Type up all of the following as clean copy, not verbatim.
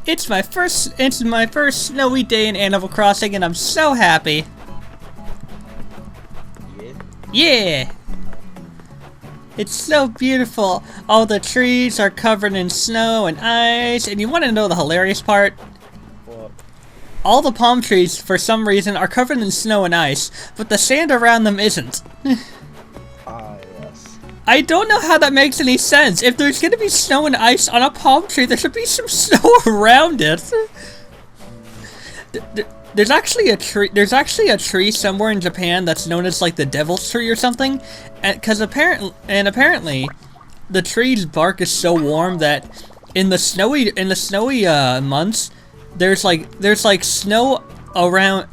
It's my first snowy day in Animal Crossing, and I'm so happy. Yeah. It's so beautiful. All the trees are covered in snow and ice, and you want to know the hilarious part? What? All the palm trees, for some reason, are covered in snow and ice, but the sand around them isn't. Yes. I don't know how that makes any sense. If there's gonna be snow and ice on a palm tree, there should be some snow around it. There's actually a tree somewhere in Japan that's known as like the devil's tree or something, because apparently the tree's bark is so warm that in the snowy months there's like snow around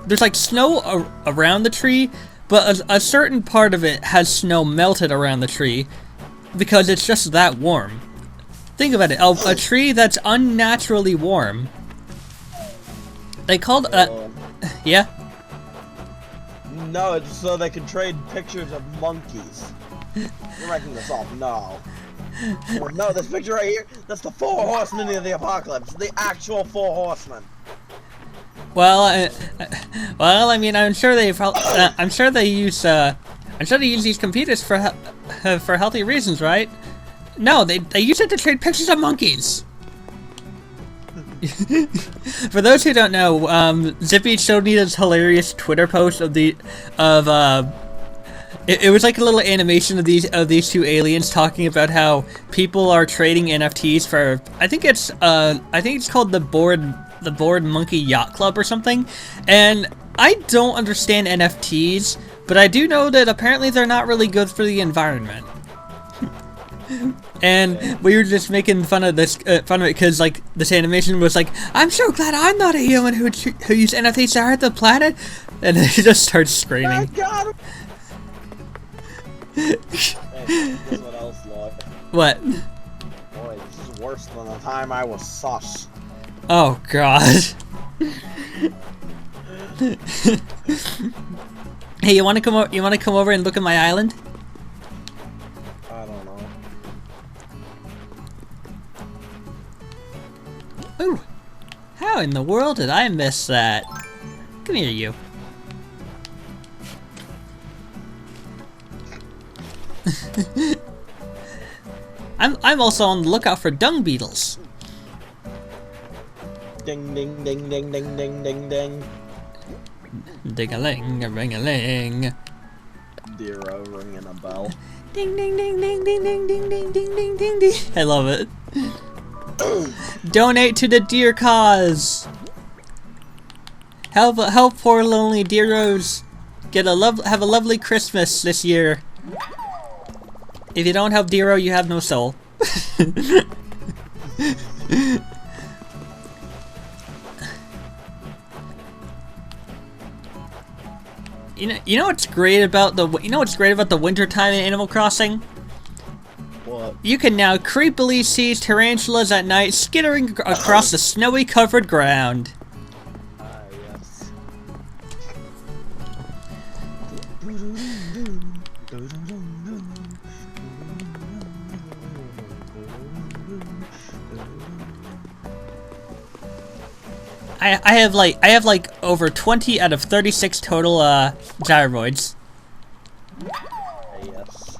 there's like snow around the tree, but a certain part of it has snow melted around the tree because it's just that warm. Think about it, a tree that's unnaturally warm. They called yeah? No, it's so they can trade pictures of monkeys. You're making this up. No. Well, no, this picture right here, that's the 4 horsemen of the apocalypse. The actual 4 horsemen. Well, I mean, I'm sure they use these computers for healthy reasons, right? No, they use it to trade pictures of monkeys. For those who don't know, Zippy showed me this hilarious Twitter post it was like a little animation of these two aliens talking about how people are trading NFTs for I think it's called the Bored Monkey Yacht Club or something, and I don't understand NFTs, but I do know that apparently they're not really good for the environment. And we were just making fun of it because like this animation was like, I'm so glad I'm not a human who use NFTs to hurt the planet, and then he just starts screaming. I got him. Hey, guess what else, Lord? What? Boy, this is worse than the time I was sus. Oh God. Hey, you want to come over and look at my island? I don't know. Ooh, how in the world did I miss that? Come here, you. I'm also on the lookout for dung beetles. Ding ding ding ding ding ding ding ding. Ding-a-ling, ring-a-ling. Dero ringing a bell. Ding ding ding ding ding ding ding ding ding ding ding ding. I love it. Donate to the deer cause. Help poor lonely deeros have a lovely Christmas this year. If you don't help Dero, you have no soul. You know what's great about the winter time in Animal Crossing? What? You can now creepily see tarantulas at night skittering across the snowy covered ground. Yes. I have like over 20 out of 36 total gyroids. Yes.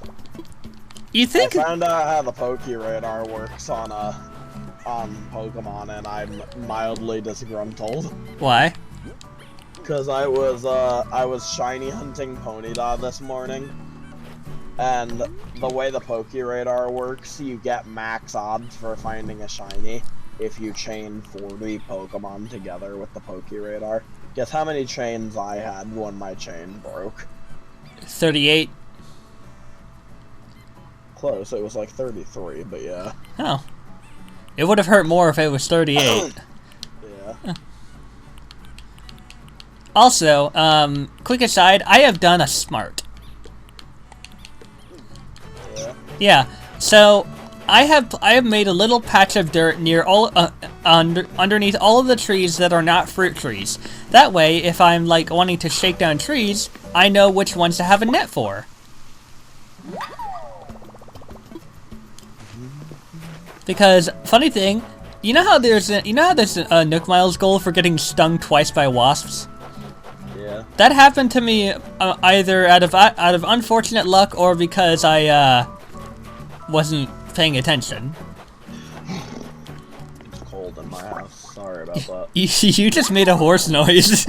You think? I found out how the Pokeradar works on Pokemon, and I'm mildly disgruntled. Why? Because I was shiny hunting Ponyta this morning, and the way the Pokeradar works, you get max odds for finding a shiny if you chain 40 Pokemon together with the Pokeradar. Guess how many chains I had when my chain broke? 38. Close, it was like 33, but yeah. Oh. It would have hurt more if it was 38. Yeah. Also, quick aside, I have done a smart. Yeah. Yeah, so I have made a little patch of dirt near underneath all of the trees that are not fruit trees. That way, if I'm like wanting to shake down trees, I know which ones to have a net for. Because funny thing, You know how there's a Nook Miles goal for getting stung twice by wasps? Yeah. That happened to me either out of unfortunate luck or because I wasn't paying attention. It's cold in my house. Sorry about that. You just made a horse noise.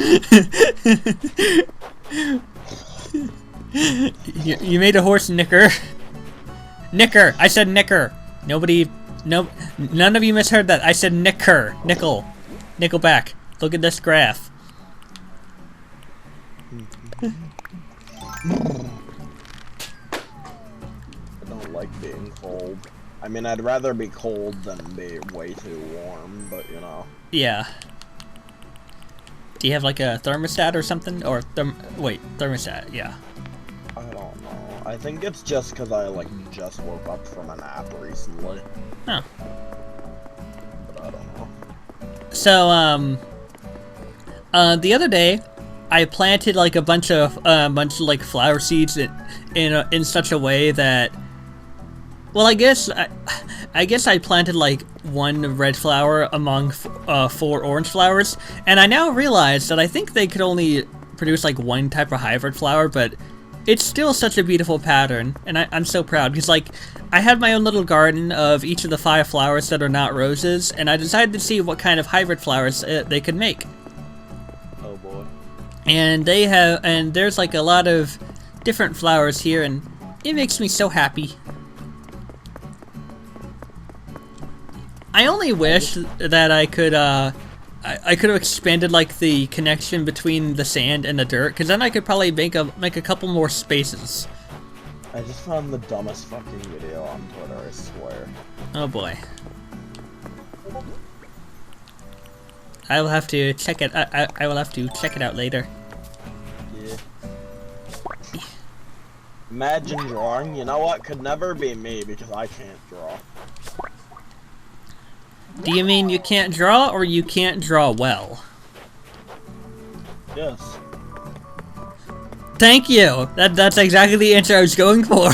you made a horse nicker. Nicker. I said nicker. None of you misheard that. I said nicker. Nickel. Nickelback. Look at this graph. I don't like being cold. I mean, I'd rather be cold than be way too warm, but you know. Yeah. Do you have like a thermostat or something? Or thermostat, yeah. I don't know. I think it's just because I like just woke up from a nap recently. Huh. But I don't know. So, the other day, I planted like a bunch of like flower seeds in such a way that, well, I guess I planted like one red flower among 4 orange flowers, and I now realize that I think they could only produce like one type of hybrid flower, but it's still such a beautiful pattern, and I'm so proud because like I had my own little garden of each of the 5 flowers that are not roses, and I decided to see what kind of hybrid flowers they could make. Oh boy. And there's like a lot of different flowers here, and it makes me so happy. I only wish that I could have expanded like the connection between the sand and the dirt, because then I could probably make a couple more spaces. I just found the dumbest fucking video on Twitter, I swear. Oh boy. I will have to check it. I will have to check it out later. Yeah. Imagine drawing. You know what? Could never be me because I can't draw. Do you mean you can't draw, or you can't draw well? Yes. Thank you. That's exactly the answer I was going for.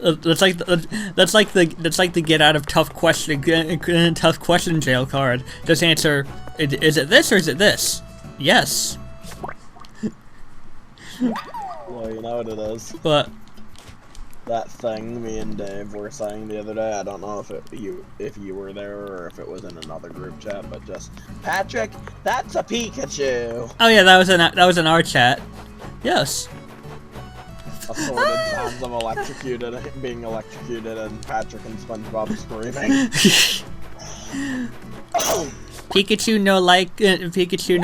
That's like the get out of tough question jail card. Just answer, is it this or is it this? Yes. Well, you know what it is. But That thing me and Dave were saying the other day, I don't know if you were there or if it was in another group chat, but just, Patrick, that's a Pikachu! oh yeah, that was in our chat. Yes. Assorted sounds of being electrocuted, and Patrick and SpongeBob screaming. Pikachu no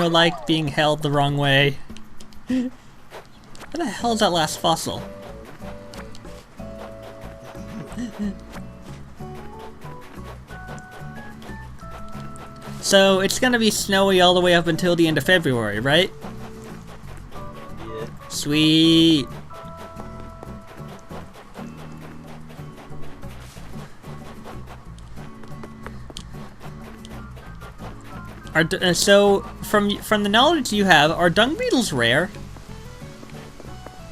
like being held the wrong way. Where the hell is that last fossil? So it's gonna be snowy all the way up until the end of February, right? Yeah. Sweet. So from the knowledge you have, are dung beetles rare?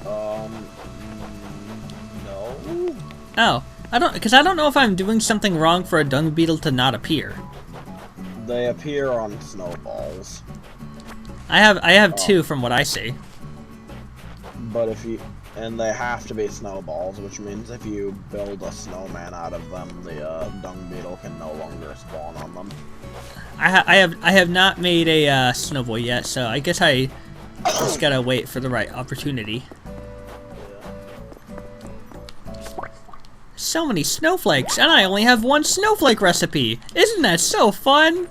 No. Oh, I don't know if I'm doing something wrong for a dung beetle to not appear. They appear on snowballs. I have 2 from what I see. But and they have to be snowballs, which means if you build a snowman out of them, the dung beetle can no longer spawn on them. I have not made a snowball yet, so I guess I just gotta wait for the right opportunity. So many snowflakes, and I only have 1 snowflake recipe. Isn't that so fun?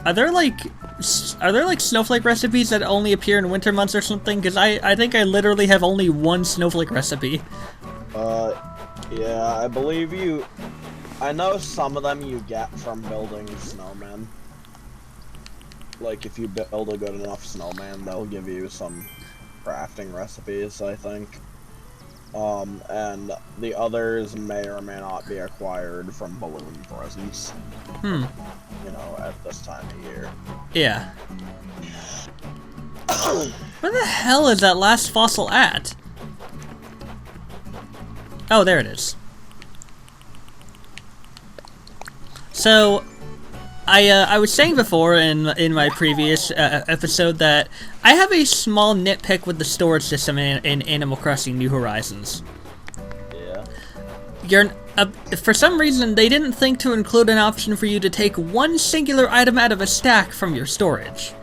Are there like snowflake recipes that only appear in winter months or something? Because I think I literally have only 1 snowflake recipe. Yeah, I believe you. I know some of them you get from building snowmen. Like, if you build a good enough snowman, they'll give you some crafting recipes, I think. And the others may or may not be acquired from balloon presents. You know, at this time of year. Yeah. Where the hell is that last fossil at? Oh, there it is. So, I was saying before in my previous episode that I have a small nitpick with the storage system in Animal Crossing New Horizons. Yeah. For some reason, they didn't think to include an option for you to take one singular item out of a stack from your storage.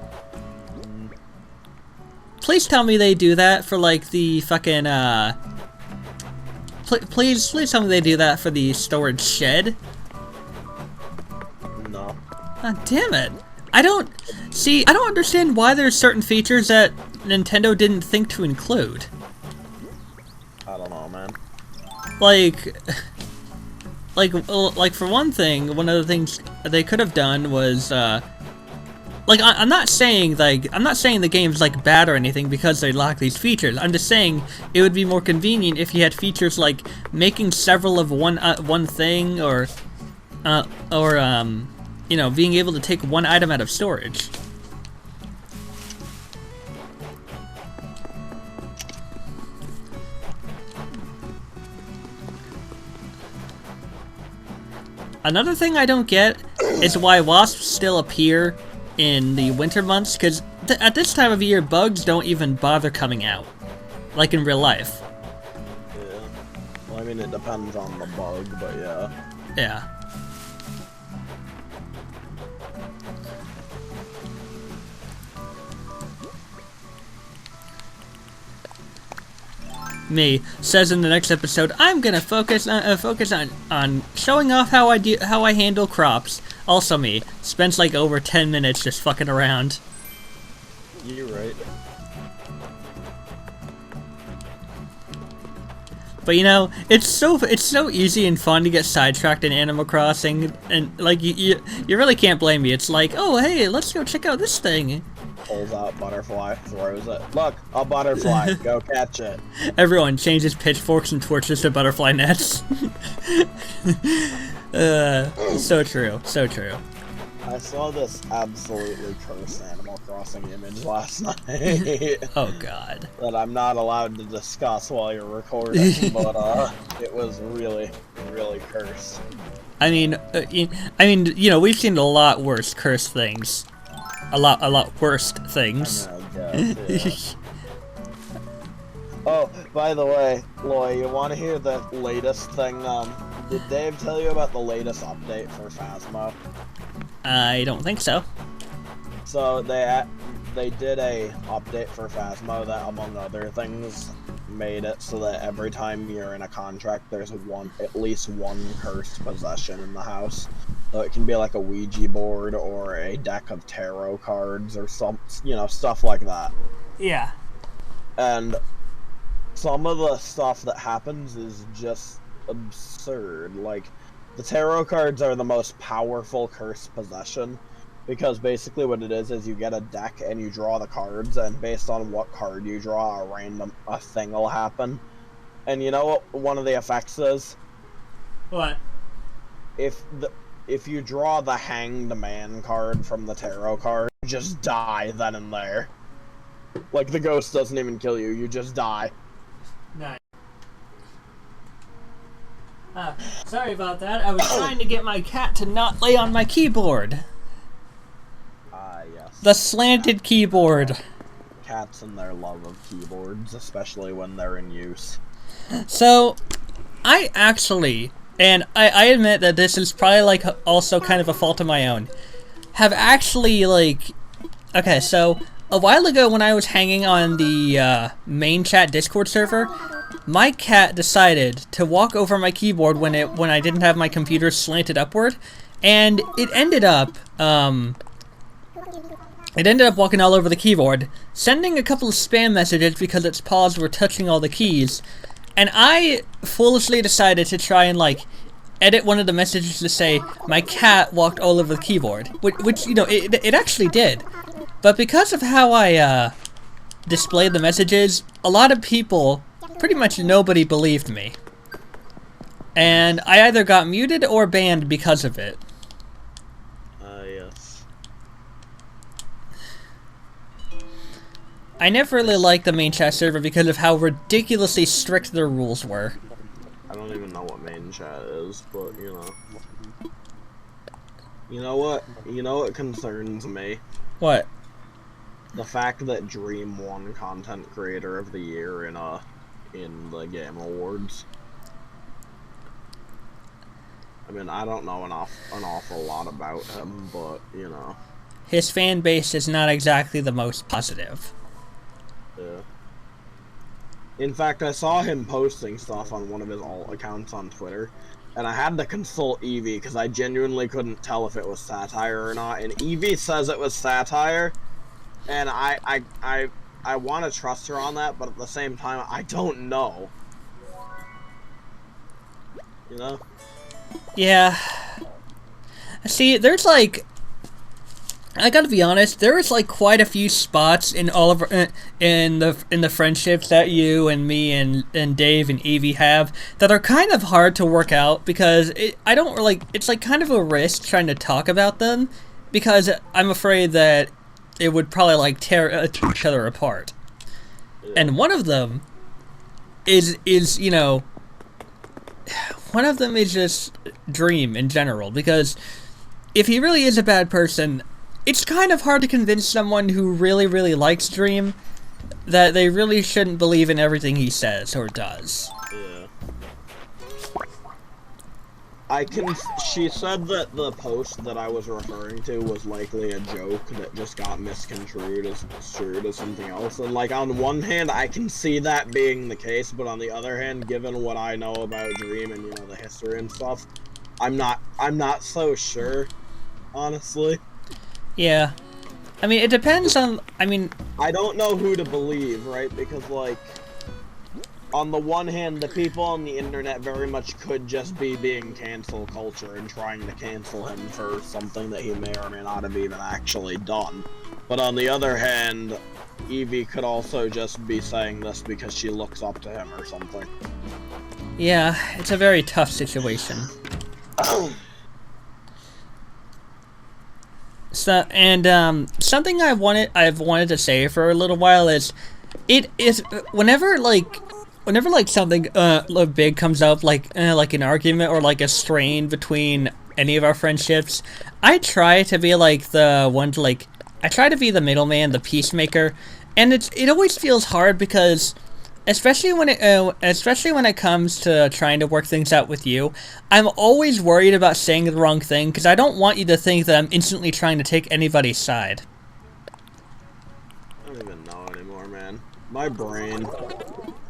Please tell me they do that for, like, the fucking, please tell me they do that for the storage shed. No. Ah, damn it. I don't understand why there's certain features that Nintendo didn't think to include. I don't know, man. Like for one thing, one of the things they could have done was, like, I'm not saying the game's, like, bad or anything because they lack these features. I'm just saying it would be more convenient if you had features like making several of one thing, or you know, being able to take one item out of storage. Another thing I don't get is why wasps still appear in the winter months, because at this time of year, bugs don't even bother coming out, like in real life. Yeah. Well, I mean, it depends on the bug, but yeah. Yeah. Me says in the next episode, I'm gonna focus on showing off how I handle crops. Also me spends like over 10 minutes just fucking around. You're right. But you know, it's so easy and fun to get sidetracked in Animal Crossing, and like you really can't blame me. It's like, oh hey, let's go check out this thing. Pulls out butterfly, throws it. Look, a butterfly. Go catch it. Everyone changes pitchforks and torches to butterfly nets. So true, so true. I saw this absolutely cursed Animal Crossing image last night. Oh god. That I'm not allowed to discuss while you're recording, but it was really, really cursed. I mean, you know, we've seen a lot worse cursed things. A lot worse things. I guess, yeah. Oh, by the way, Loy, you want to hear the latest thing? Did Dave tell you about the latest update for Phasmo? I don't think so. So they did a update for Phasmo that, among other things, made it so that every time you're in a contract, there's at least one cursed possession in the house. So it can be like a Ouija board or a deck of tarot cards or some, you know, stuff like that. Yeah. And some of the stuff that happens is just absurd. Like, the tarot cards are the most powerful cursed possession, because basically what it is you get a deck and you draw the cards, and based on what card you draw, a thing will happen. And you know what one of the effects is? What? If you draw the Hanged Man card from the tarot card, you just die then and there. Like, the ghost doesn't even kill you, you just die. Nice. Sorry about that. I was trying to get my cat to not lay on my keyboard. Yes. The slanted keyboard. Cats and their love of keyboards, especially when they're in use. So, I actually, and I admit that this is probably, like, also kind of a fault of my own, have actually, like, okay, so, a while ago when I was hanging on the main chat Discord server, my cat decided to walk over my keyboard when I didn't have my computer slanted upward, and it ended up walking all over the keyboard, sending a couple of spam messages because its paws were touching all the keys, and I foolishly decided to try and, like, edit one of the messages to say, my cat walked all over the keyboard, which you know, it actually did. But because of how I displayed the messages, a lot of people, pretty much nobody, believed me. And I either got muted or banned because of it. Yes. I never really liked the main chat server because of how ridiculously strict their rules were. I don't even know what main chat is, but you know. You know what? You know what concerns me? What? The fact that Dream won Content Creator of the Year in the Game Awards. I mean, I don't know an awful lot about him, but you know. His fan base is not exactly the most positive. Yeah. In fact, I saw him posting stuff on one of his alt accounts on Twitter, and I had to consult Eevee because I genuinely couldn't tell if it was satire or not. And Eevee says it was satire, and I want to trust her on that, but at the same time, I don't know. You know? Yeah. See, there's like, I gotta be honest, there is like quite a few spots in all of in the friendships that you and me and Dave and Evie have that are kind of hard to work out because I don't like, it's like kind of a risk trying to talk about them because I'm afraid that it would probably like tear each other apart. And one of them is you know, one of them is just Dream in general, because if he really is a bad person, it's kind of hard to convince someone who really, really likes Dream that they really shouldn't believe in everything he says or does. Yeah. She said that the post that I was referring to was likely a joke that just got misconstrued as something else. And like on one hand, I can see that being the case, but on the other hand, given what I know about Dream and you know the history and stuff, I'm not so sure, honestly. Yeah. I mean, it depends on, I mean, I don't know who to believe, right? Because like on the one hand, the people on the internet very much could just be being cancel culture and trying to cancel him for something that he may or may not have even actually done. But on the other hand, Eevee could also just be saying this because she looks up to him or something. yeah, it's a very tough situation. So, and something I've wanted to say for a little while is, whenever something big comes up, like an argument or like a strain between any of our friendships, I try to be like the one to like, I try to be the middleman, the peacemaker, and it always feels hard because, especially when it comes to trying to work things out with you, I'm always worried about saying the wrong thing because I don't want you to think that I'm instantly trying to take anybody's side. I don't even know anymore, man. My brain.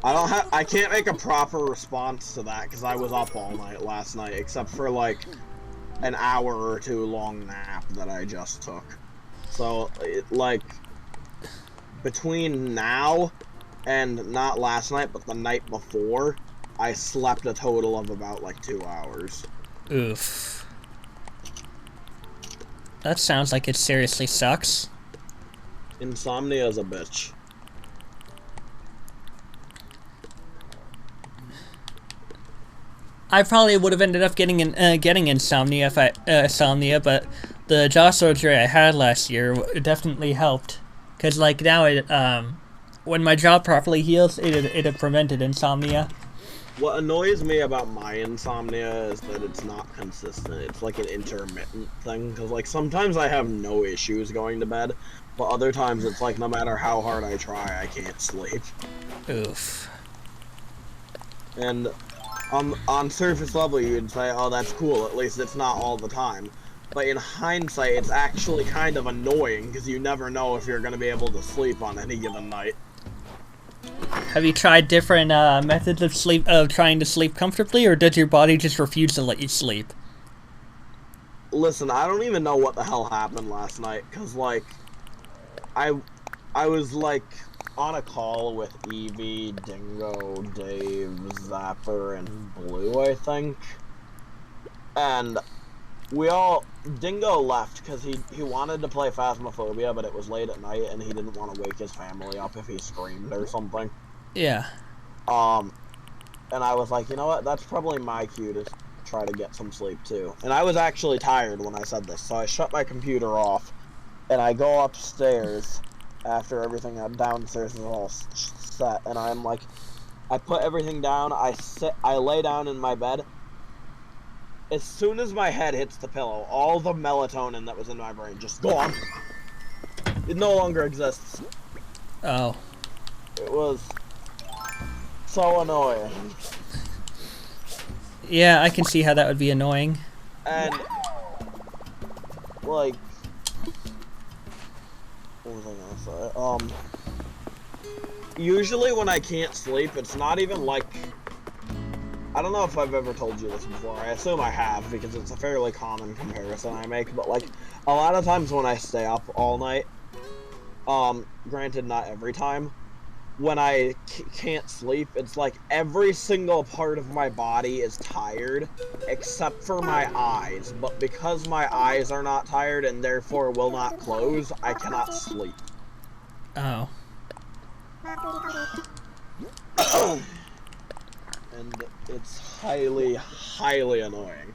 I can't make a proper response to that because I was up all night last night, except for like an hour or two long nap that I just took. So, like, between now and not last night, but the night before, I slept a total of about like 2 hours. Oof. That sounds like it seriously sucks. Insomnia is a bitch. I probably would have ended up getting insomnia but the jaw surgery I had last year definitely helped. Cause like now when my jaw properly heals, it had prevented insomnia. What annoys me about my insomnia is that it's not consistent. It's like an intermittent thing. Cause like sometimes I have no issues going to bed, but other times it's like no matter how hard I try, I can't sleep. Oof. And on surface level, you'd say, oh, that's cool, at least it's not all the time. But in hindsight, it's actually kind of annoying, because you never know if you're going to be able to sleep on any given night. Have you tried different methods of trying to sleep comfortably, or does your body just refuse to let you sleep? Listen, I don't even know what the hell happened last night, because, like, I was, like, on a call with Eevee, Dingo, Dave, Zapper, and Blue, I think. And Dingo left because he wanted to play Phasmophobia, but it was late at night and he didn't want to wake his family up if he screamed or something. Yeah. And I was like, you know what, that's probably my cue to try to get some sleep too. And I was actually tired when I said this, so I shut my computer off and I go upstairs after everything downstairs is all set, and I'm like, I put everything down. I lay down in my bed. As soon as my head hits the pillow, all the melatonin that was in my brain just gone. It no longer exists. Oh. It was so annoying. Yeah, I can see how that would be annoying. And like, what was I gonna say? Usually when I can't sleep, it's not even like, I don't know if I've ever told you this before. I assume I have because it's a fairly common comparison I make. But like, a lot of times when I stay up all night, granted not every time, when I can't sleep, it's like every single part of my body is tired except for my eyes. But because my eyes are not tired and therefore will not close, I cannot sleep. Oh. And it's highly, highly annoying.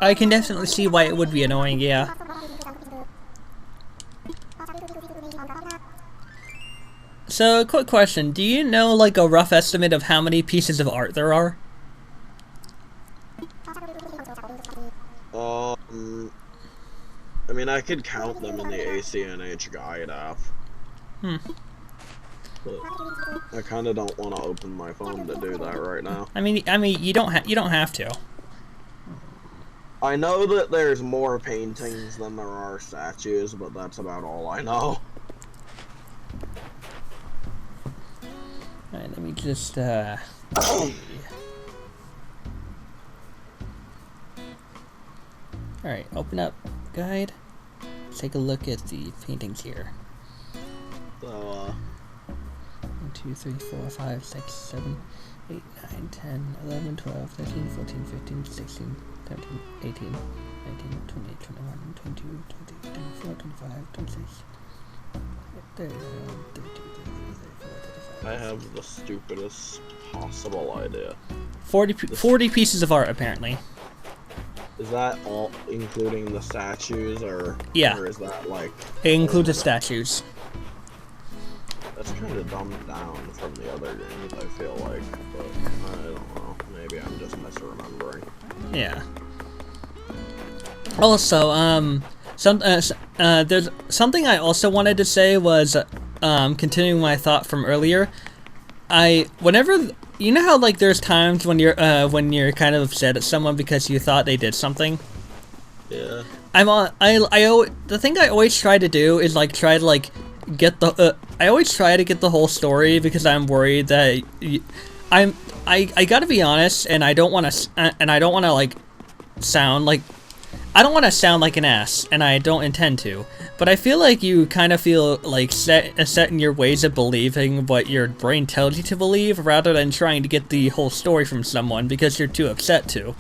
I can definitely see why it would be annoying, yeah. So, quick question. Do you know, like, a rough estimate of how many pieces of art there are? I mean, I could count them in the ACNH guide app. But I kind of don't want to open my phone to do that right now. I mean, you don't have to. I know that there's more paintings than there are statues, but that's about all I know. Alright, let me just, Alright, open up guide. Take a look at the paintings here. So, 1, 2, 3, 4, 5, 6, 7, 8, 9, 10, 11, 12, 13, 14, 15, 16, 17, 18, 19, 20, 21, 22, 23, 24, 25, 26, 30, 32, 33, 34, 35. I have the stupidest possible idea. 40 pieces of art, apparently. Is that all, including the statues, or Yeah. or is that like? It includes the statues. That's kind of dumbed down from the other games, I feel like, but I don't know. Maybe I'm just misremembering. Yeah. Also, there's something I also wanted to say was, continuing my thought from earlier. You know how, like, there's times when you're kind of upset at someone because you thought they did something? Yeah. The thing I always try to do is, like, try to, like, get the, I always try to get the whole story because I'm worried that, I gotta be honest, and I don't want to, like, sound like, I don't want to sound like an ass, and I don't intend to, but I feel like you kind of feel like set in your ways of believing what your brain tells you to believe, rather than trying to get the whole story from someone because you're too upset to.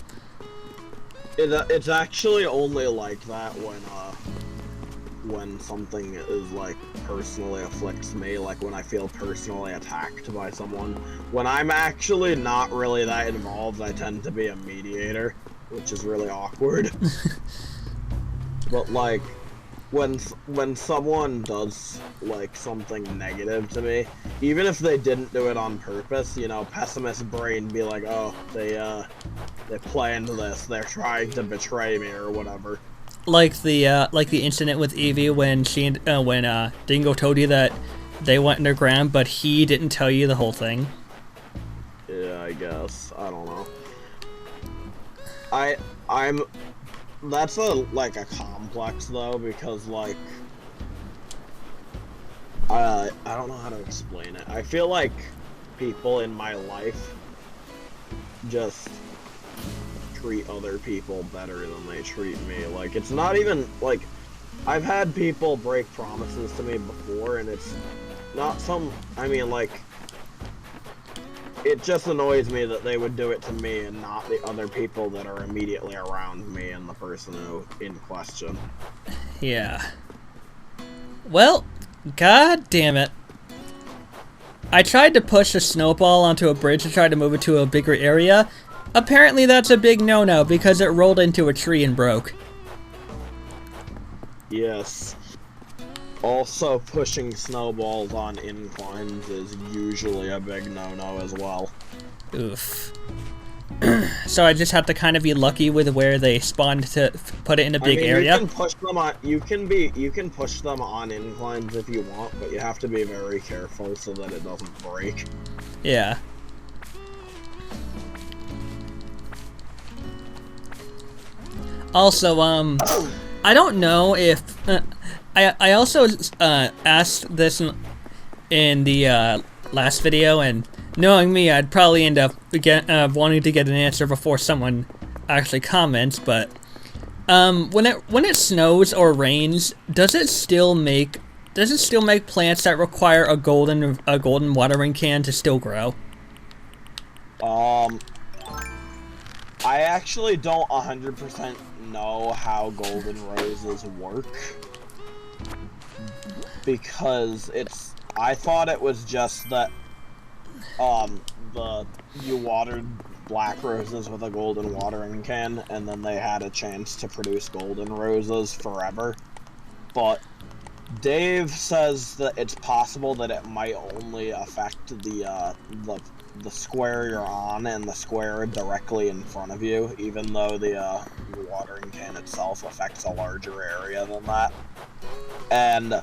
It's actually only like that when something is like personally afflicts me, like when I feel personally attacked by someone. When I'm actually not really that involved, I tend to be a mediator, which is really awkward. But like, when someone does like something negative to me, even if they didn't do it on purpose, you know, pessimist brain be like, oh, they planned this, they're trying to betray me or whatever. Like the incident with Evie when Dingo told you that they went underground, but he didn't tell you the whole thing. Yeah, I guess. I don't know. That's like a complex though, because like I don't know how to explain it. I feel like people in my life just treat other people better than they treat me. Like, it's not even like, I've had people break promises to me before, and it's not I mean, like, it just annoys me that they would do it to me and not the other people that are immediately around me and the person in question. Yeah. Well, god damn it. I tried to push a snowball onto a bridge to try to move it to a bigger area. Apparently that's a big no-no because it rolled into a tree and broke. Yes. Also, pushing snowballs on inclines is usually a big no-no as well. Oof. So I just have to kind of be lucky with where they spawn to put it in a big area. You can push them on. You can push them on inclines if you want, but you have to be very careful so that it doesn't break. Yeah. Also, I don't know if I also asked this in the last video, and knowing me, I'd probably end up wanting to get an answer before someone actually comments. But when it snows or rains, does it still make plants that require a golden watering can to still grow? I actually don't 100% know how golden roses work, because I thought it was just that you watered black roses with a golden watering can and then they had a chance to produce golden roses forever. But Dave says that it's possible that it might only affect the square you're on and the square directly in front of you, even though the watering can itself affects a larger area than that. And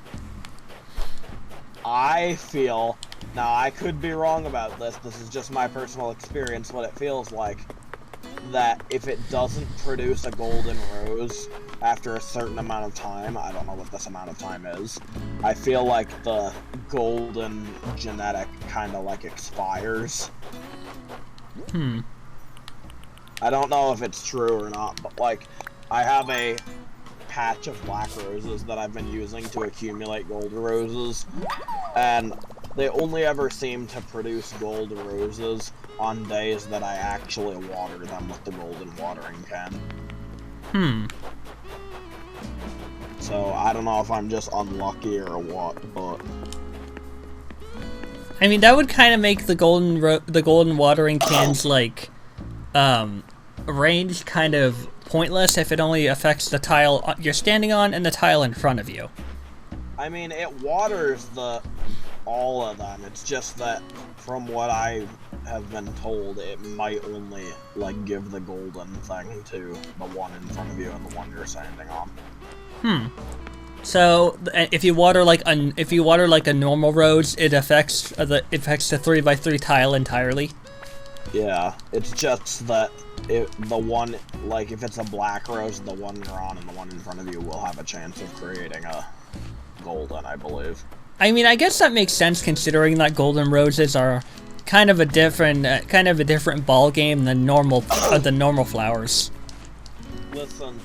I feel, now I could be wrong about this is just my personal experience, what it feels like, that if it doesn't produce a golden rose after a certain amount of time, I don't know what this amount of time is, I feel like the golden genetic kind of like expires. I don't know if it's true or not, but like, I have a patch of black roses that I've been using to accumulate gold roses, and they only ever seem to produce gold roses on days that I actually water them with the golden watering can. So I don't know if I'm just unlucky or what, but I mean, that would kind of make the golden watering can's like range kind of pointless if it only affects the tile you're standing on and the tile in front of you. I mean, it waters all of them. It's just that from what I have been told, it might only like give the golden thing to the one in front of you and the one you're standing on. So if you water like a normal rose, it affects the 3x3 tile entirely. Yeah, it's just that the one, like if it's a black rose, the one you're on and the one in front of you will have a chance of creating a golden, I believe. I mean, I guess that makes sense considering that golden roses are kind of a different ball game than normal flowers. Listen,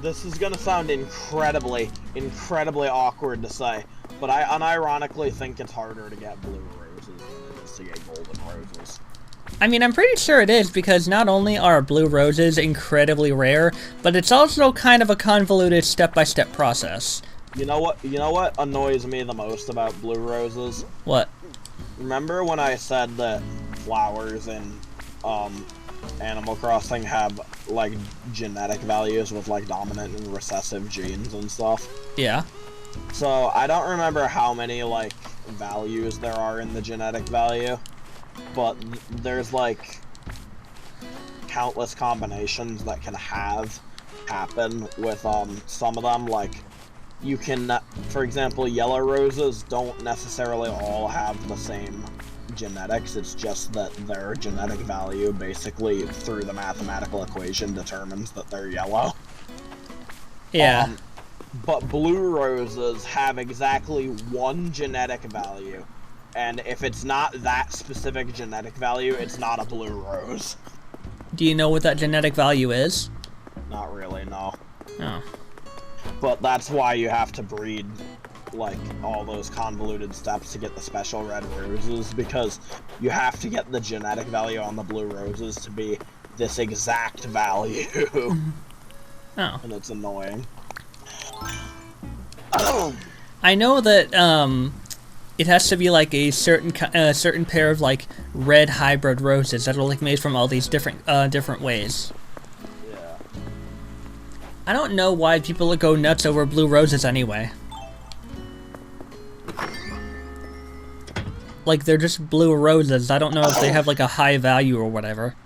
this is gonna sound incredibly awkward to say, but I unironically think it's harder to get blue roses than it is to get golden roses. I mean, I'm pretty sure it is, because not only are blue roses incredibly rare, but it's also kind of a convoluted step-by-step process. You know what annoys me the most about blue roses? What? Remember when I said that flowers in Animal Crossing have like genetic values with like dominant and recessive genes and stuff? Yeah. So I don't remember how many like values there are in the genetic value, but there's like countless combinations that can happen with some of them. Like, you can, for example, yellow roses don't necessarily all have the same genetics. It's just that their genetic value basically through the mathematical equation determines that they're yellow. Yeah. But blue roses have exactly one genetic value, and if it's not that specific genetic value, it's not a blue rose. Do you know what that genetic value is? Not really, no. Oh. But that's why you have to breed, like, all those convoluted steps to get the special red roses, because you have to get the genetic value on the blue roses to be this exact value. Oh. And it's annoying. I know that, it has to be like a certain pair of like red hybrid roses that are like made from all these different ways. Yeah. I don't know why people go nuts over blue roses anyway. Like, they're just blue roses. I don't know if they have, like, a high value or whatever.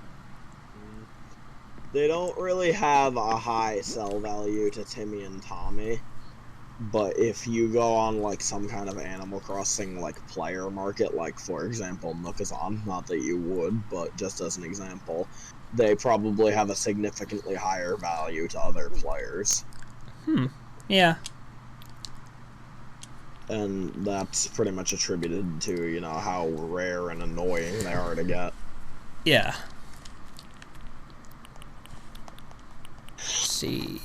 They don't really have a high sell value to Timmy and Tommy. But if you go on, like, some kind of Animal Crossing, like, player market, like, for example, Nookazon, not that you would, but just as an example, they probably have a significantly higher value to other players. Yeah. And that's pretty much attributed to, you know, how rare and annoying they are to get. Yeah. Let's see.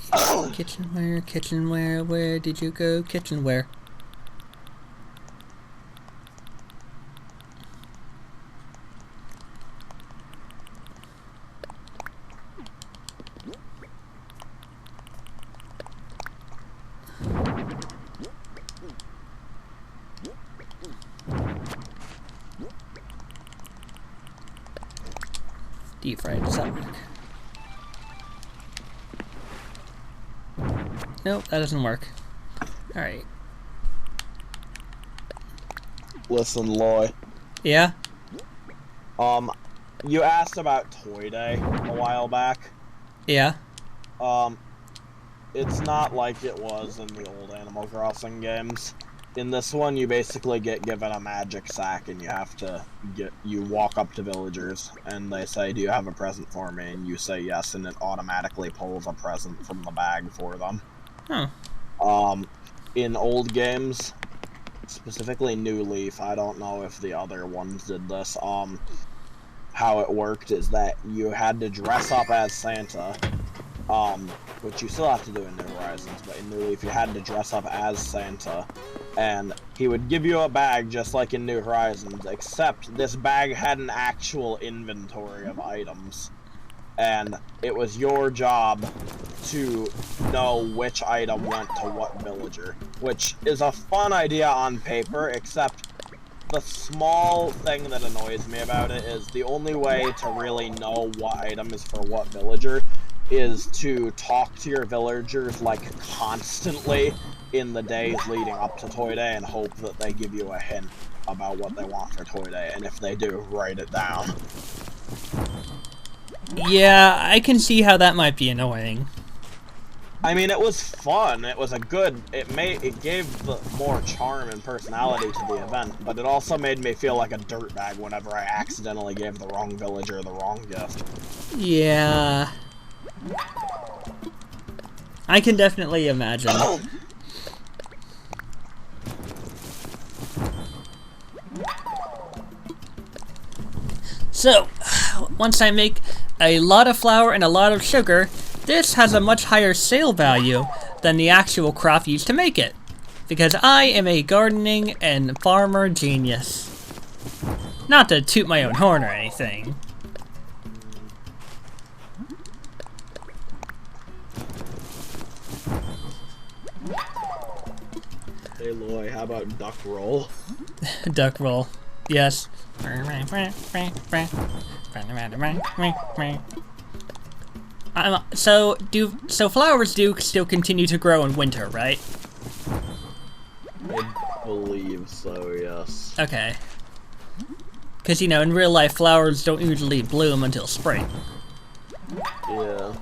Kitchenware, where did you go? Kitchenware. Deep fried, does that work? Nope, that doesn't work. Alright. Listen, Loy. Yeah? You asked about Toy Day a while back. Yeah? It's not like it was in the old Animal Crossing games. In this one, you basically get given a magic sack, and you walk up to villagers, and they say, "Do you have a present for me?" And you say yes, and it automatically pulls a present from the bag for them. Huh. In old games, specifically New Leaf, I don't know if the other ones did this, how it worked is that you had to dress up as Santa, which you still have to do in New Horizons, but in New Leaf you had to dress up as Santa, and he would give you a bag just like in New Horizons, except this bag had an actual inventory of items, and it was your job to know which item went to what villager, which is a fun idea on paper, except the small thing that annoys me about it is the only way to really know what item is for what villager is to talk to your villagers, like, constantly in the days leading up to Toy Day and hope that they give you a hint about what they want for Toy Day, and if they do, write it down. Yeah, I can see how that might be annoying. I mean, it was fun. It was it gave the more charm and personality to the event, but it also made me feel like a dirtbag whenever I accidentally gave the wrong villager the wrong gift. Yeah. I can definitely imagine. So, once I make a lot of flour and a lot of sugar, this has a much higher sale value than the actual crop used to make it, because I am a gardening and farmer genius. Not to toot my own horn or anything. Hey Loy, how about duck roll? Duck roll. Yes. So flowers do still continue to grow in winter, right? I believe so, yes. Okay. Because, you know, in real life, flowers don't usually bloom until spring. Yeah.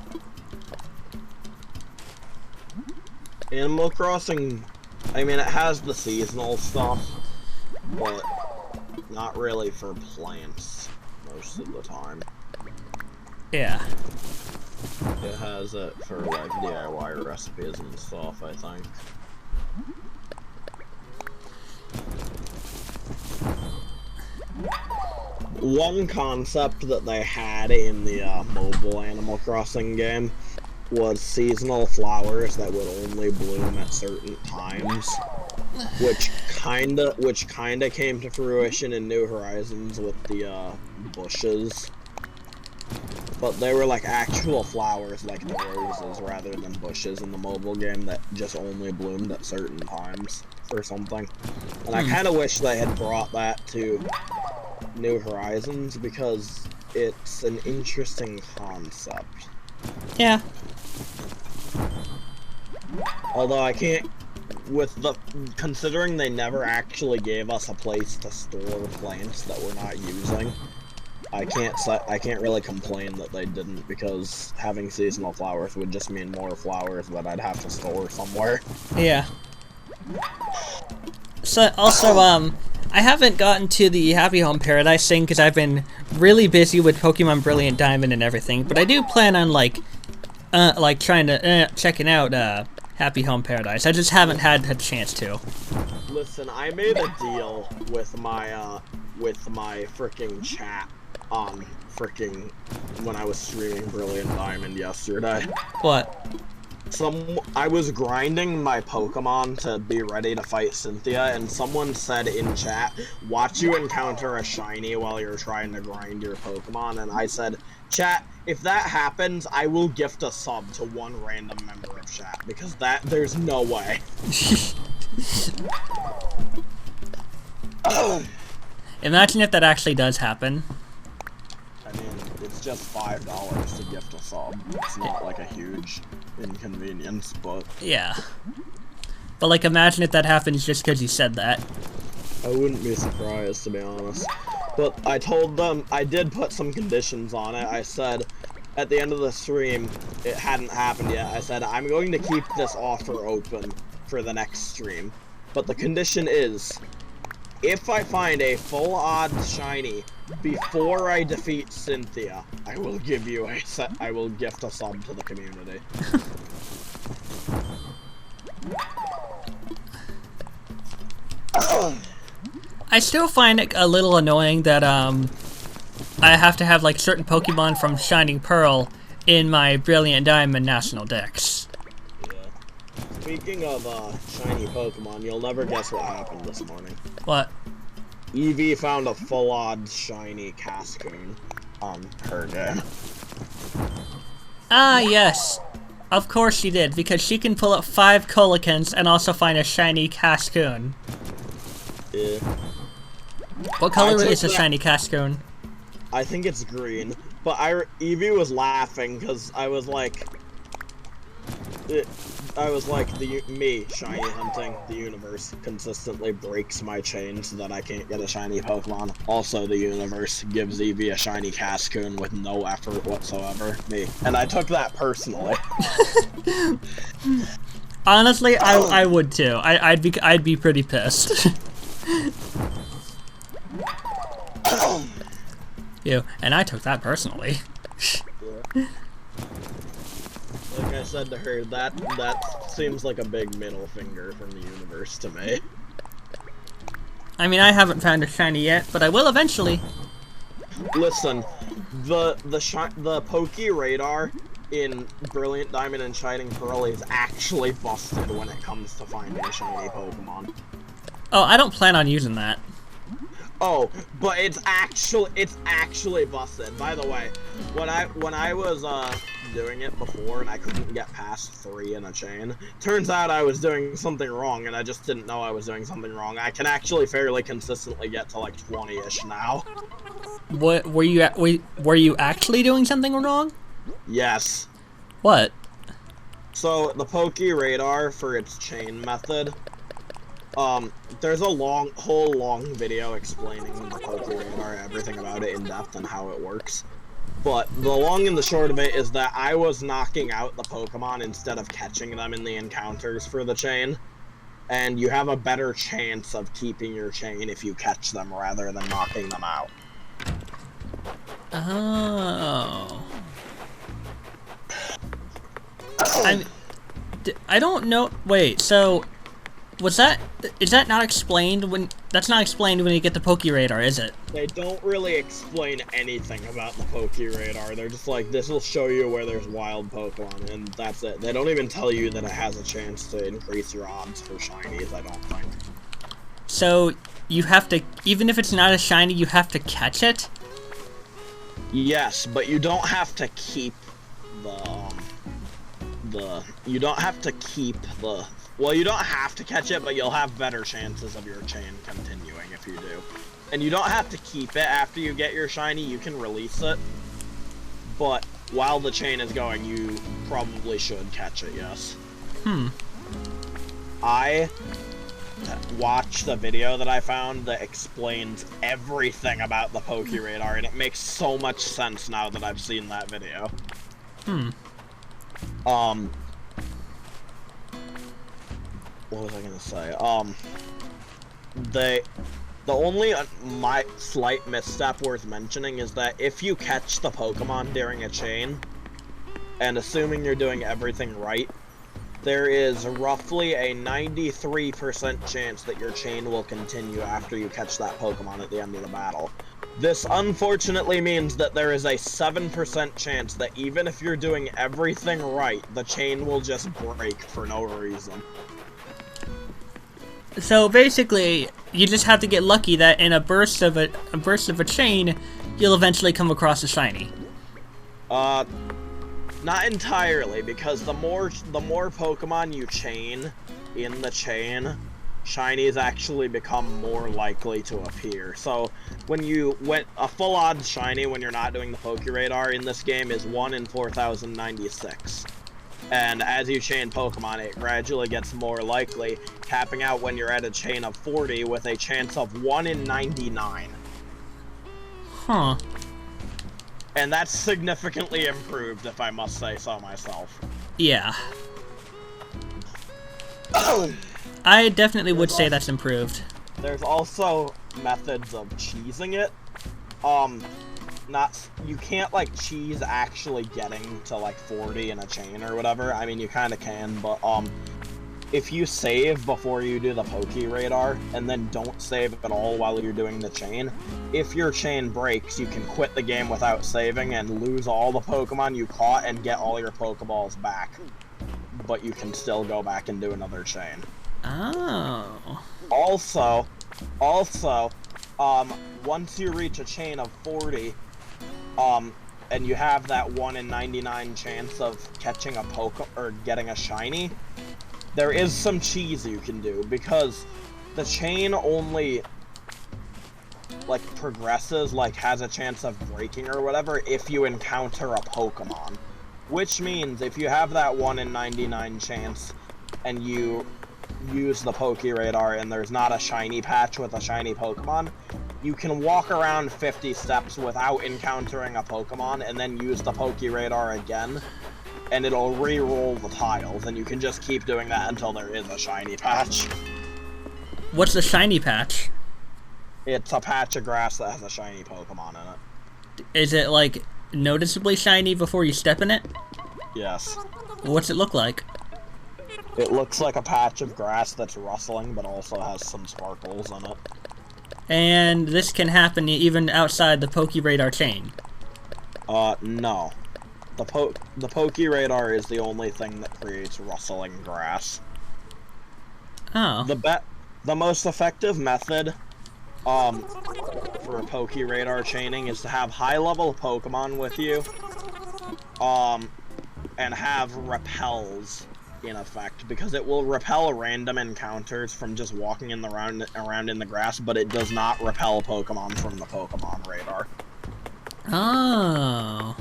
Animal Crossing, I mean, it has the seasonal stuff, but not really for plants most of the time. Yeah. It has it for, like, DIY recipes and stuff, I think. One concept that they had in the mobile Animal Crossing game was seasonal flowers that would only bloom at certain times, which kinda came to fruition in New Horizons with the bushes. But they were like actual flowers, like the roses, rather than bushes in the mobile game that just only bloomed at certain times or something. And I kind of wish they had brought that to New Horizons because it's an interesting concept. Yeah. Although I can't, considering they never actually gave us a place to store plants that we're not using, I can't really complain that they didn't, because having seasonal flowers would just mean more flowers that I'd have to store somewhere. Yeah. So, also, I haven't gotten to the Happy Home Paradise thing because I've been really busy with Pokemon Brilliant Diamond and everything, but I do plan on, trying to, checking out, Happy Home Paradise. I just haven't had a chance to. Listen, I made a deal with my fricking chat on when I was streaming Brilliant Diamond yesterday. What? I was grinding my Pokemon to be ready to fight Cynthia, and someone said in chat, watch you encounter a shiny while you're trying to grind your Pokemon, and I said, chat, if that happens, I will gift a sub to one random member of chat, because there's no way. Imagine if that actually does happen. I mean, it's just $5 to gift a sub. It's not like a huge inconvenience, but... Yeah. But, like, imagine if that happens just because you said that. I wouldn't be surprised, to be honest. But I told them, I did put some conditions on it. I said, at the end of the stream, it hadn't happened yet, I said, I'm going to keep this offer open for the next stream. But the condition is, if I find a full odds shiny before I defeat Cynthia, I will give you I will gift a sub to the community. I still find it a little annoying that, I have to have, like, certain Pokemon from Shining Pearl in my Brilliant Diamond National Dex. Yeah. Speaking of, shiny Pokemon, you'll never guess what happened this morning. What? Eevee found a full odds shiny Cascoon on her game. Ah, yes. Of course she did, because she can pull up 5 Colicans and also find a shiny Cascoon. Yeah. What color is a shiny Cascoon? I think it's green. But Eevee was laughing because I was like, me shiny hunting the universe consistently breaks my chain so that I can't get a shiny Pokemon. Also, the universe gives Eevee a shiny Cascoon with no effort whatsoever. Me, and I took that personally. Honestly, I would too. I'd be pretty pissed. You and I took that personally. Yeah. Like I said to her, that seems like a big middle finger from the universe to me. I mean, I haven't found a shiny yet, but I will eventually. Listen, the Poké Radar in Brilliant Diamond and Shining Pearl is actually busted when it comes to finding a shiny Pokemon. Oh, I don't plan on using that. Oh, but it's actually busted. By the way, when I was doing it before and I couldn't get past 3 in a chain, turns out I was doing something wrong and I just didn't know I was doing something wrong. I can actually fairly consistently get to like 20-ish now. What were you actually doing something wrong? Yes. What? So the Poké Radar for its chain method. There's a whole long video explaining the Poké Radar, everything about it in depth and how it works. But the long and the short of it is that I was knocking out the Pokemon instead of catching them in the encounters for the chain. And you have a better chance of keeping your chain if you catch them rather than knocking them out. Oh. I don't know. Wait, so is that not explained when you get the Poké Radar, is it? They don't really explain anything about the Poké Radar. They're just like, this will show you where there's wild Pokemon, and that's it. They don't even tell you that it has a chance to increase your odds for shinies, I don't think. So you have to, even if it's not a shiny, you have to catch it? Yes, but you don't have to keep you don't have to catch it, but you'll have better chances of your chain continuing if you do. And you don't have to keep it after you get your shiny, you can release it. But while the chain is going, you probably should catch it, yes. I watched a video that I found that explains everything about the PokeRadar, and it makes so much sense now that I've seen that video. What was I gonna say? The only my slight misstep worth mentioning is that if you catch the Pokemon during a chain, and assuming you're doing everything right, there is roughly a 93% chance that your chain will continue after you catch that Pokemon at the end of the battle. This unfortunately means that there is a 7% chance that even if you're doing everything right, the chain will just break for no reason. So basically, you just have to get lucky that in a burst of a chain, you'll eventually come across a shiny. Not entirely, because the more Pokemon you chain in the chain, shinies actually become more likely to appear. So when a full odds shiny when you're not doing the PokeRadar in this game is 1 in 4096. And as you chain Pokemon, it gradually gets more likely, capping out when you're at a chain of 40 with a chance of 1 in 99. Huh. And that's significantly improved, if I must say so myself. Yeah. I definitely would say that's improved. There's also methods of cheesing it. You can't, like, cheese actually getting to, like, 40 in a chain or whatever. I mean, you kind of can, but, if you save before you do the PokeRadar, and then don't save at all while you're doing the chain, if your chain breaks, you can quit the game without saving and lose all the Pokemon you caught and get all your Pokeballs back. But you can still go back and do another chain. Oh. Also, once you reach a chain of 40, and you have that 1 in 99 chance of catching a or getting a shiny, there is some cheese you can do, because the chain only, like, progresses, like, has a chance of breaking or whatever if you encounter a Pokemon. Which means, if you have that 1 in 99 chance, and you use the PokeRadar and there's not a shiny patch with a shiny Pokemon, you can walk around 50 steps without encountering a Pokemon, and then use the PokeRadar again, and it'll re-roll the tiles, and you can just keep doing that until there is a shiny patch. What's the shiny patch? It's a patch of grass that has a shiny Pokemon in it. Is it, like, noticeably shiny before you step in it? Yes. What's it look like? It looks like a patch of grass that's rustling, but also has some sparkles in it. And this can happen even outside the PokeRadar chain? No. The PokeRadar is the only thing that creates rustling grass. Oh. The most effective method for PokeRadar chaining is to have high-level Pokemon with you, and have repels in effect, because it will repel random encounters from just walking in around in the grass, but it does not repel Pokemon from the Pokemon radar. Oh.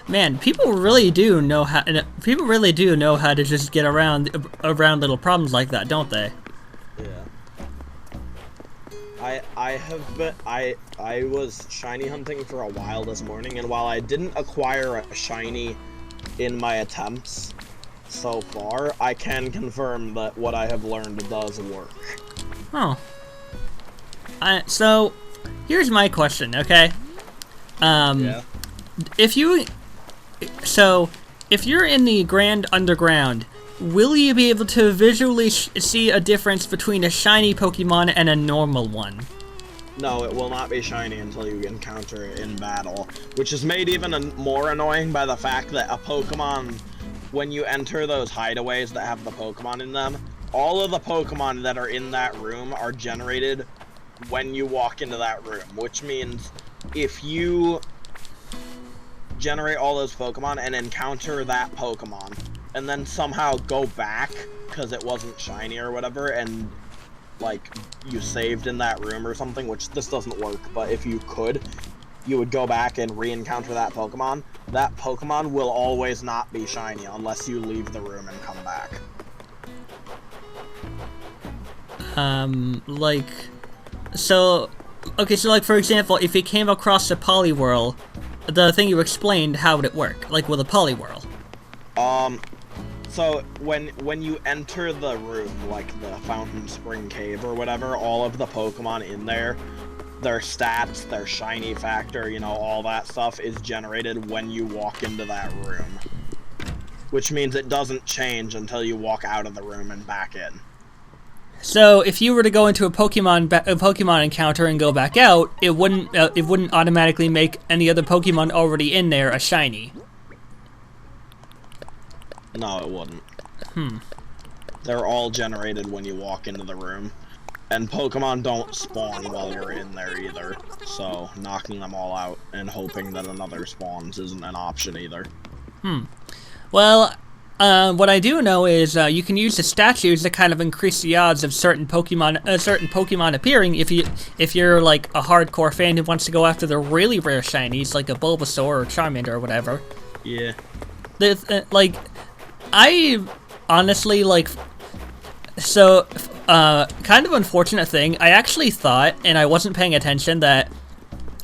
Man, people really do know how to just get around little problems like that, don't they? Yeah. I was shiny hunting for a while this morning, and while I didn't acquire a shiny in my attempts so far, I can confirm that what I have learned does work. Oh. So, here's my question, okay? Yeah. If you're in the Grand Underground, will you be able to visually see a difference between a shiny Pokemon and a normal one? No, it will not be shiny until you encounter it in battle, which is made even more annoying by the fact that a Pokemon, when you enter those hideaways that have the Pokemon in them, all of the Pokemon that are in that room are generated when you walk into that room, which means if you generate all those Pokemon and encounter that Pokemon, and then somehow go back because it wasn't shiny or whatever, and like you saved in that room or something, which this doesn't work, but if you could, you would go back and re-encounter that Pokemon will always not be shiny unless you leave the room and come back. Like, so, okay, so like, for example, if you came across a Poliwhirl, the thing you explained, how would it work? Like, with a Poliwhirl? So when you enter the room, like the Fountain Spring Cave or whatever, all of the Pokemon in there, their stats, their shiny factor, you know, all that stuff is generated when you walk into that room. Which means it doesn't change until you walk out of the room and back in. So if you were to go into a Pokemon encounter and go back out, it wouldn't automatically make any other Pokemon already in there a shiny. No, it wouldn't. They're all generated when you walk into the room. And Pokemon don't spawn while you're in there either. So knocking them all out and hoping that another spawns isn't an option either. Well, what I do know is you can use the statues to kind of increase the odds of certain Pokemon appearing if you're like a hardcore fan who wants to go after the really rare shinies like a Bulbasaur or Charmander or whatever. Yeah. Like, I honestly like. So, kind of unfortunate thing. I actually thought, and I wasn't paying attention, that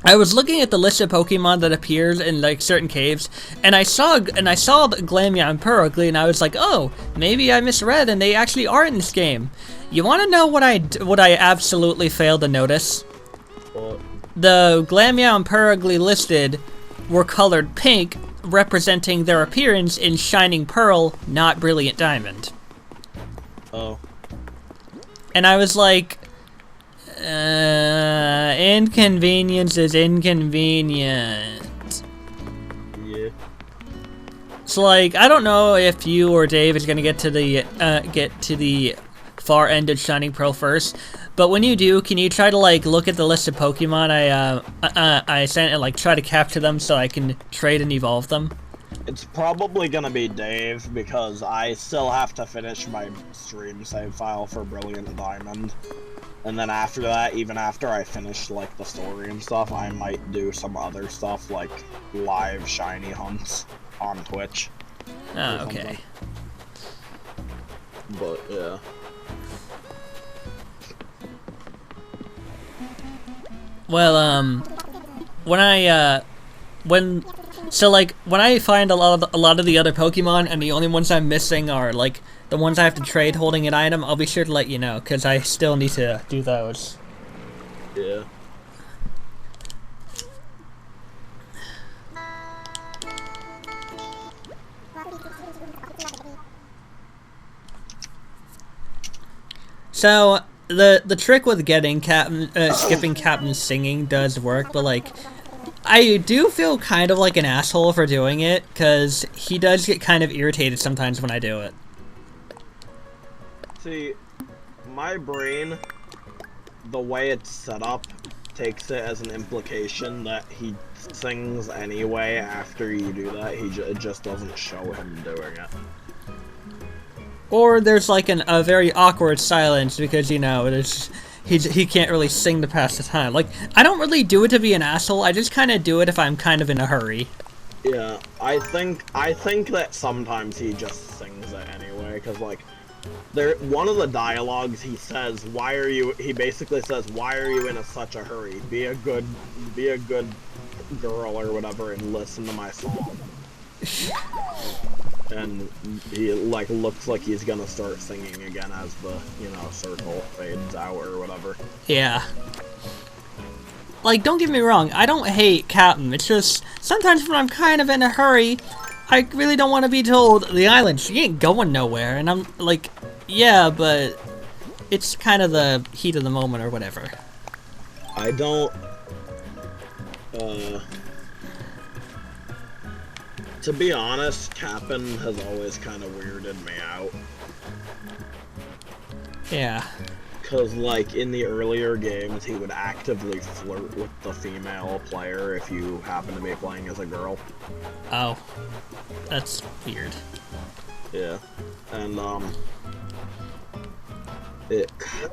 I was looking at the list of Pokemon that appears in like certain caves, and I saw the Glameow and Purugly, and I was like, oh, maybe I misread, and they actually are in this game. You want to know what I absolutely failed to notice? What? The Glameow and Purugly listed were colored pink, representing their appearance in Shining Pearl, not Brilliant Diamond. Oh. And I was like, inconvenience is inconvenient. Yeah. So like, I don't know if you or Dave is gonna get to the far end of Shining Pearl first, but when you do, can you try to like look at the list of Pokemon I sent and like try to capture them so I can trade and evolve them? It's probably gonna be Dave, because I still have to finish my stream save file for Brilliant Diamond. And then after that, even after I finish, like, the story and stuff, I might do some other stuff, like live shiny hunts on Twitch. Oh, okay. But, yeah. Well, when I find a lot of the other Pokemon, and the only ones I'm missing are like the ones I have to trade holding an item, I'll be sure to let you know, because I still need to do those. Yeah. So the trick with getting skipping Captain singing does work, but like, I do feel kind of like an asshole for doing it, because he does get kind of irritated sometimes when I do it. See, my brain, the way it's set up, takes it as an implication that he sings anyway after you do that. It just doesn't show him doing it. Or there's like a very awkward silence because, you know, he can't really sing to pass the time. Like, I don't really do it to be an asshole, I just kind of do it if I'm kind of in a hurry. Yeah, I think that sometimes he just sings it anyway, because, like, one of the dialogues he says, he basically says, why are you in such a hurry? Be a good girl or whatever and listen to my song. And he, like, looks like he's gonna start singing again as the, you know, circle fades out or whatever. Yeah. Like, don't get me wrong, I don't hate Captain, it's just, sometimes when I'm kind of in a hurry, I really don't want to be told, the island, she ain't going nowhere, and I'm like, yeah, but it's kind of the heat of the moment or whatever. I don't, to be honest, Captain has always kind of weirded me out. Yeah. Because, like, in the earlier games, he would actively flirt with the female player if you happen to be playing as a girl. Oh. That's weird. Yeah. And,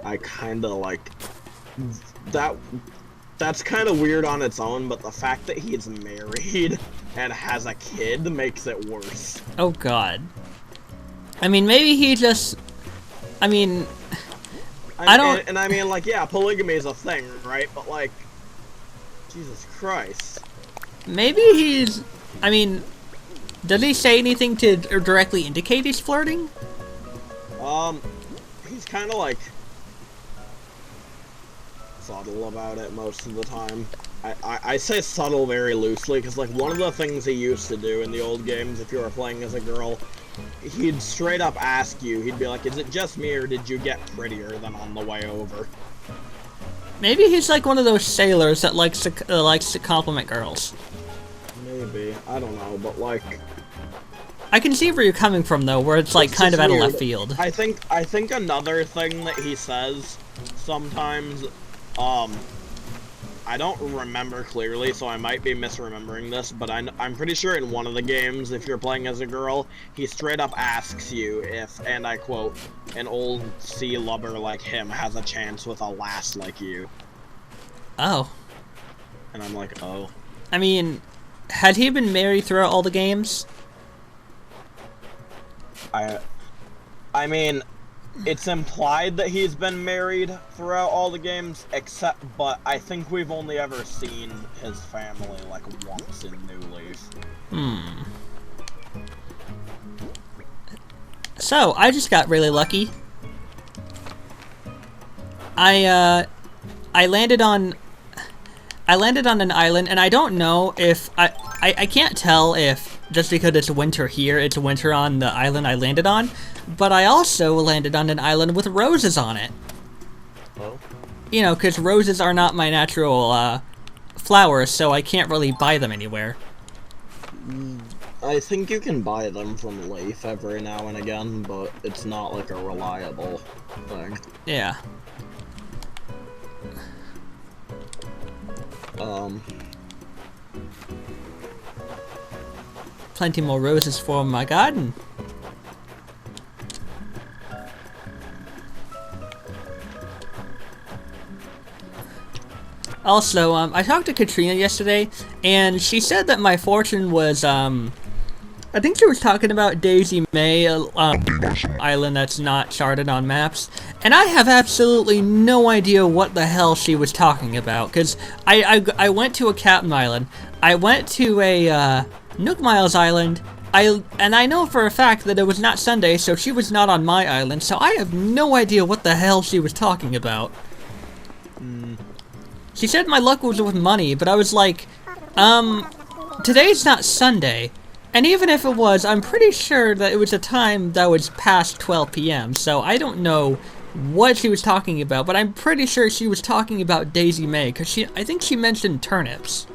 I kinda, like, that that's kind of weird on its own, but the fact that he's married and has a kid makes it worse. Oh god. I mean, maybe he just... I mean... I don't... And I mean, like, yeah, polygamy is a thing, right? But, like... Jesus Christ. Maybe he's... I mean... Does he say anything to directly indicate he's flirting? He's kind of, like... subtle about it most of the time. I say subtle very loosely, because, like, one of the things he used to do in the old games, if you were playing as a girl, he'd straight up ask you, he'd be like, is it just me, or did you get prettier than on the way over? Maybe he's like one of those sailors that likes to compliment girls. Maybe. I don't know, but, like... I can see where you're coming from, though, where it's, like, kind of out of left field. I think another thing that he says sometimes, I don't remember clearly, so I might be misremembering this, but I'm pretty sure in one of the games, if you're playing as a girl, he straight up asks you if, and I quote, an old sea lubber like him has a chance with a lass like you. Oh. And I'm like, oh. I mean, had he been married throughout all the games? I mean, it's implied that he's been married throughout all the games, but I think we've only ever seen his family, like, once in New Leaf. So, I just got really lucky. I landed on an island, and I don't know if... I can't tell if, just because it's winter here, it's winter on the island I landed on, but I also landed on an island with roses on it. Oh? You know, because roses are not my natural, flowers, so I can't really buy them anywhere. I think you can buy them from Leaf every now and again, but it's not, like, a reliable thing. Yeah. Plenty more roses for my garden. Also, I talked to Katrina yesterday, and she said that my fortune was, I think she was talking about Daisy May, island that's not charted on maps, and I have absolutely no idea what the hell she was talking about, because I went to a Captain Island, I went to a, Nook Miles Island, and I know for a fact that it was not Sunday, so she was not on my island, so I have no idea what the hell she was talking about. She said my luck was with money, but I was like, today's not Sunday. And even if it was, I'm pretty sure that it was a time that was past 12 p.m., so I don't know what she was talking about, but I'm pretty sure she was talking about Daisy May, because I think she mentioned turnips.